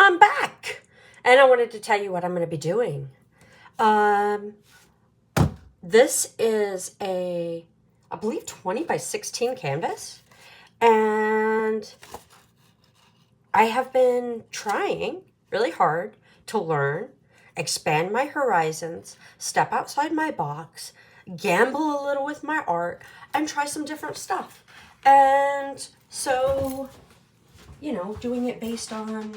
I'm back, and I wanted to tell you what I'm going to be doing. This is a, I believe, 20 by 16 canvas, and I have been trying really hard to learn, expand my horizons, step outside my box, gamble a little with my art, and try some different stuff. And so, you know, doing it based on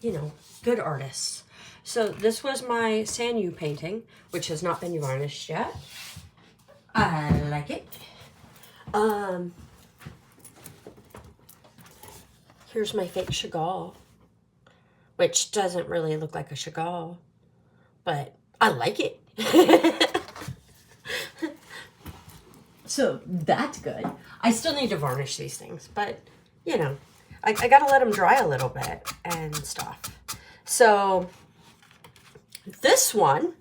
you know, good artists. So this was my Sanyu painting, which has not been varnished yet. I like it. Here's my fake Chagall, which doesn't really look like a Chagall, but I like it. So that's good. I still need to varnish these things, but you know, I gotta let them dry a little bit and stuff. So this one,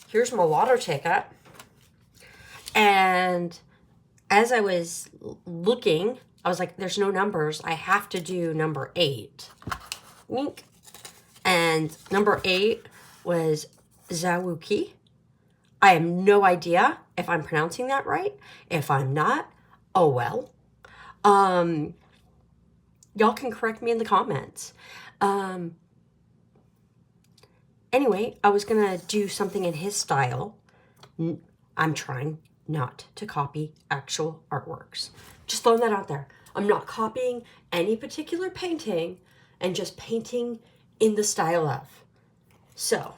here's my lotto ticket. And as I was looking, I was like, there's no numbers. I have to do number 8. Wink. And number 8 was Zoa Wou Ki. I have no idea if I'm pronouncing that right. If I'm not, oh well. Y'all can correct me in the comments. Anyway, I was going to do something in his style. I'm trying not to copy actual artworks. Just throwing that out there. I'm not copying any particular painting and just painting in the style of. So,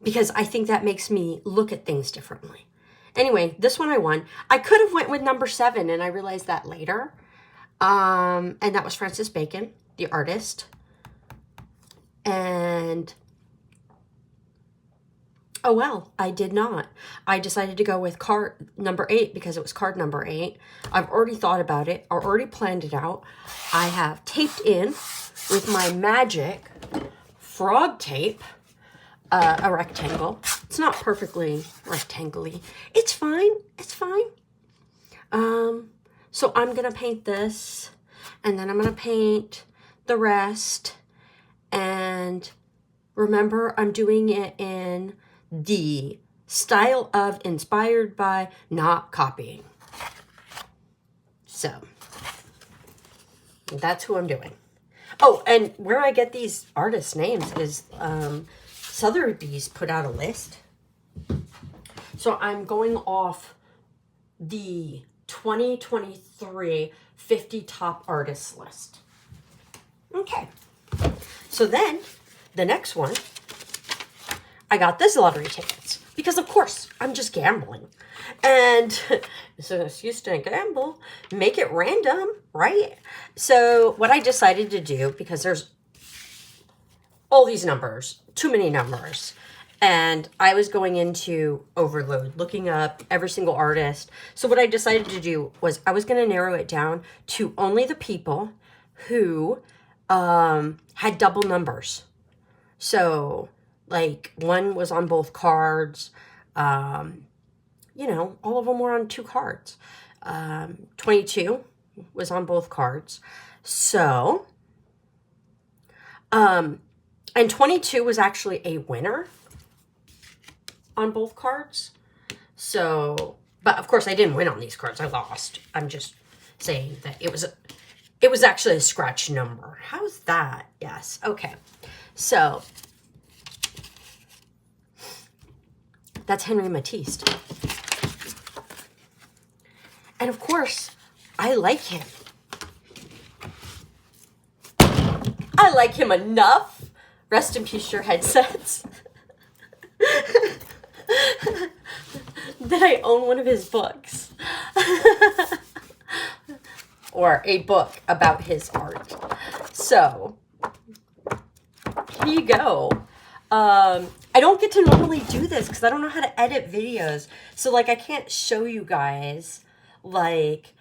because I think that makes me look at things differently. Anyway, this one I won. I could have went with number 7, and I realized that later. And that was Francis Bacon, the artist. And oh well, I did not. I decided to go with card number 8 because it was card number 8. I've already thought about it. I already planned it out. I have taped in with my magic frog tape a rectangle. It's not perfectly rectangle-y. It's fine. It's fine. So I'm going to paint this, and then I'm going to paint the rest. And remember, I'm doing it in the style of inspired by, not copying. So that's who I'm doing. Oh, and where I get these artists' names is Sotheby's put out a list. So I'm going off the 2023 50 top artists list. Okay. So then, the next one, I got this lottery tickets. Because, of course, I'm just gambling. And so, excuse to gamble, make it random, right? So, what I decided to do, because there's all these numbers, too many numbers, and I was going into overload, looking up every single artist. So, what I decided to do was I was going to narrow it down to only the people who had double numbers. So, like, one was on both cards. You know, all of them were on 2 cards. 22 was on both cards. So, and 22 was actually a winner on both cards. So, but of course I didn't win on these cards. I lost. I'm just saying that it was actually a scratch number. How's that? Yes. Okay. So, that's Henri Matisse. And of course, I like him. I like him enough. Rest in peace, your headsets. That I own one of his books. Or a book about his art. So, here you go. I don't get to normally do this because I don't know how to edit videos. So, like, I can't show you guys, like,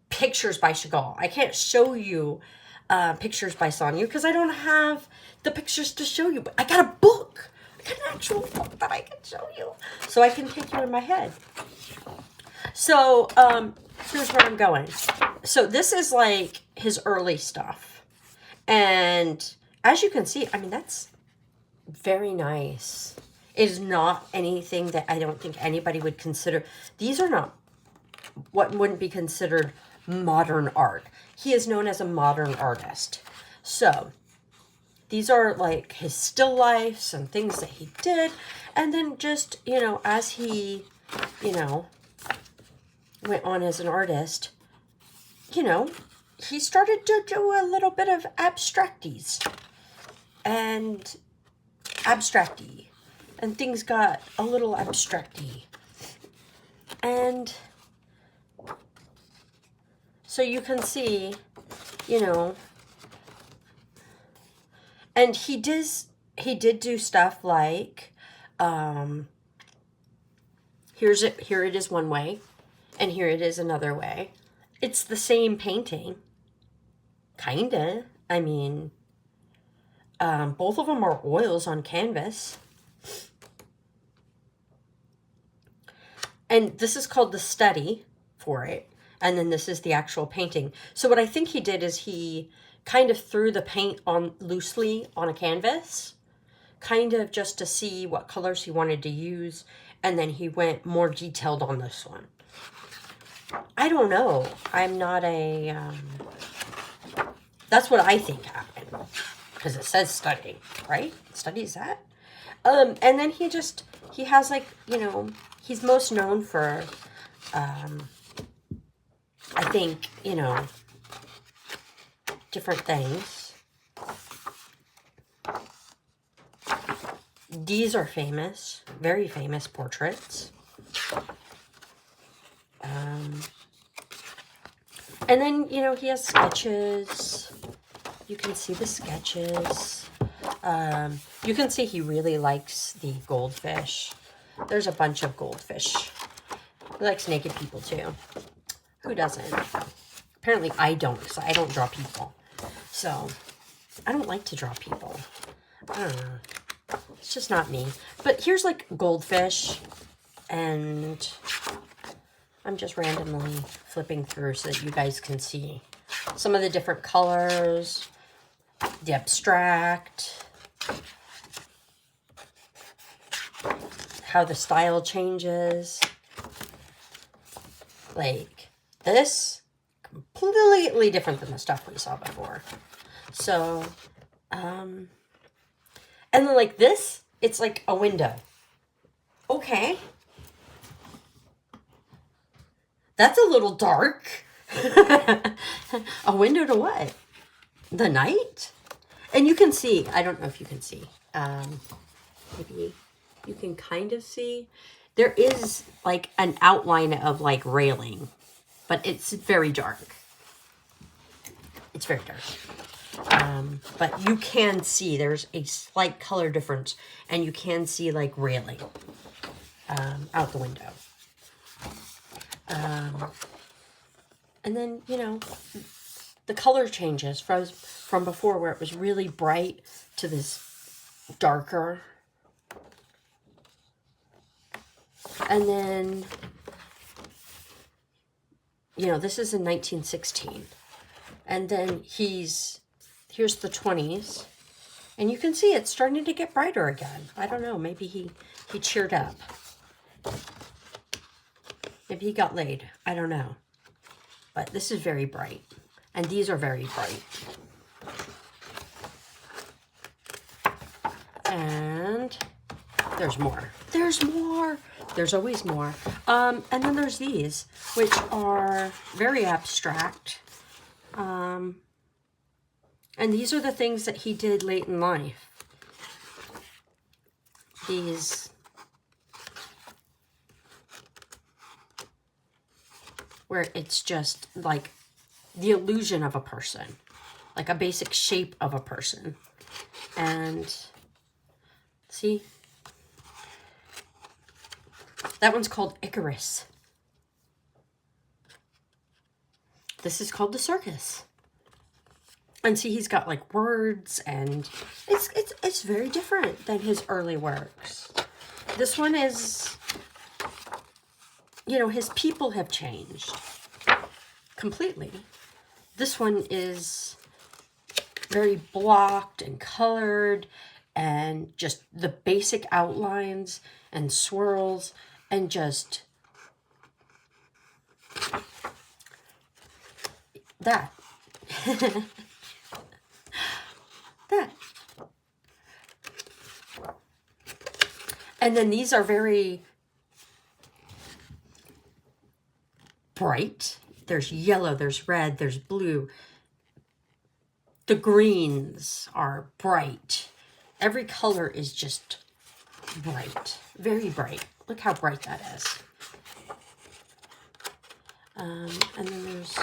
pictures by Chagall. I can't show you pictures by Sanyu because I don't have the pictures to show you. But I got a book. I got an actual book that I can show you. So I can take you in my head. So, here's where I'm going. So this is like his early stuff. And as you can see, I mean, that's very nice. It is not anything that I don't think anybody would consider. These are not what wouldn't be considered modern art. He is known as a modern artist. So these are like his still lifes and things that he did. And then just, you know, as he, you know, went on as an artist, you know, he started to do a little bit of abstracties. And things got a little abstracty. And so you can see, you know, and he did do stuff like, here it is one way, and here it is another way. It's the same painting, kinda. I mean, both of them are oils on canvas. And this is called the study for it. And then this is the actual painting. So what I think he did is he kind of threw the paint on loosely on a canvas, kind of just to see what colors he wanted to use. And then he went more detailed on this one. I don't know. I'm not a, that's what I think happened. Because it says study, right? Studies that. And then he has like, you know, he's most known for, I think, you know, different things. These are famous, very famous portraits. And then, you know, he has sketches. You can see the sketches. You can see he really likes the goldfish. There's a bunch of goldfish. He likes naked people too. Who doesn't? Apparently I don't, because I don't draw people. So, I don't like to draw people. I don't know. It's just not me. But here's like goldfish. And I'm just randomly flipping through so that you guys can see some of the different colors, the abstract, how the style changes. Like this, completely different than the stuff we saw before. So, and then like this, it's like a window. Okay. That's a little dark. A window to what? The night? And you can see, I don't know if you can see, maybe you can kind of see, there is like an outline of like railing, but it's very dark. It's very dark. But you can see there's a slight color difference, and you can see like railing out the window. And then, you know, the color changes from before where it was really bright to this darker. And then, you know, this is in 1916. And then here's the 20s. And you can see it's starting to get brighter again. I don't know, maybe he cheered up. Maybe he got laid. I don't know. But this is very bright. And these are very bright. And there's more. There's more. There's always more. And then there's these, which are very abstract. And these are the things that he did late in life. These... where it's just like the illusion of a person, like a basic shape of a person. And see, that one's called Icarus. This is called the circus. And see, he's got like words, and it's very different than his early works. This one is, you know, his people have changed completely. This one is very blocked and colored and just the basic outlines and swirls and just that. That. And then these are very bright. There's yellow, there's red, there's blue. The greens are bright. Every color is just bright, very bright. Look how bright that is. And then there's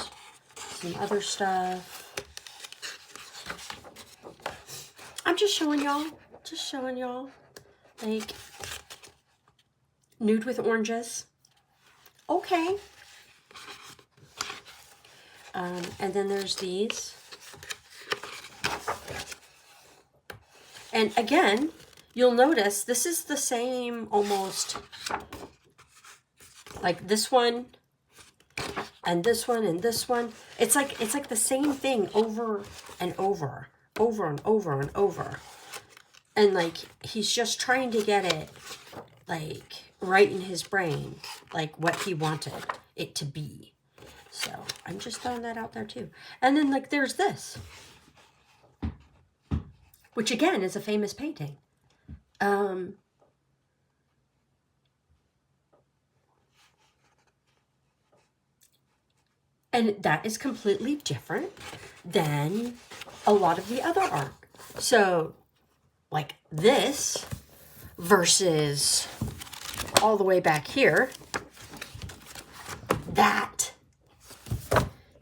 some other stuff. I'm just showing y'all, like, nude with oranges. Okay. And then there's these. And again, you'll notice this is the same almost, like this one and this one and this one. It's like the same thing over and over, over and over and over. And like he's just trying to get it like right in his brain, like what he wanted it to be. So I'm just throwing that out there too. And then like there's this, which again is a famous painting. And that is completely different than a lot of the other art. So like this versus all the way back here,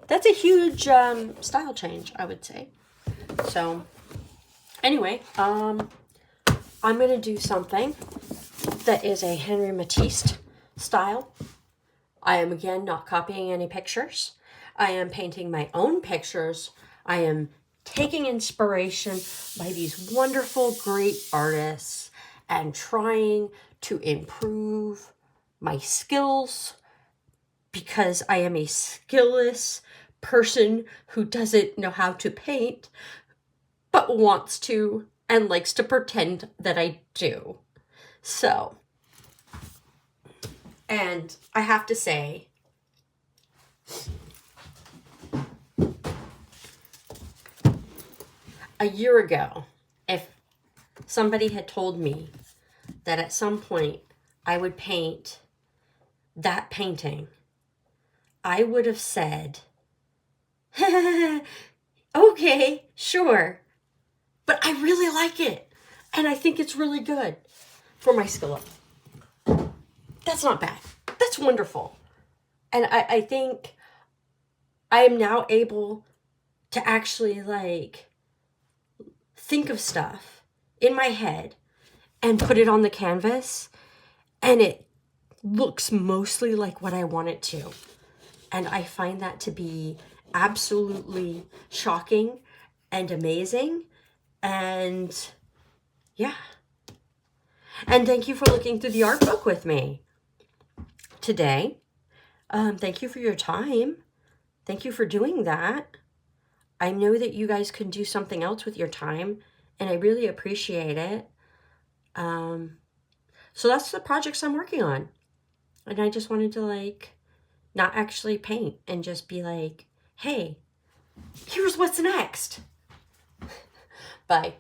that's a huge style change, I would say. So anyway, I'm going to do something that is a Henri Matisse style. I am, again, not copying any pictures. I am painting my own pictures. I am taking inspiration by these wonderful, great artists and trying to improve my skills because I am a skillless person who doesn't know how to paint, but wants to and likes to pretend that I do. So, and I have to say, a year ago, if somebody had told me that at some point I would paint that painting, I would have said, okay, sure. But I really like it. And I think it's really good for my skill up. That's not bad. That's wonderful. And I think I am now able to actually like think of stuff in my head and put it on the canvas. And it looks mostly like what I want it to. And I find that to be absolutely shocking and amazing. And yeah. And thank you for looking through the art book with me today. Thank you for your time. Thank you for doing that. I know that you guys can do something else with your time, and I really appreciate it. So that's the projects I'm working on. And I just wanted to like not actually paint and just be like, hey, here's what's next. Bye.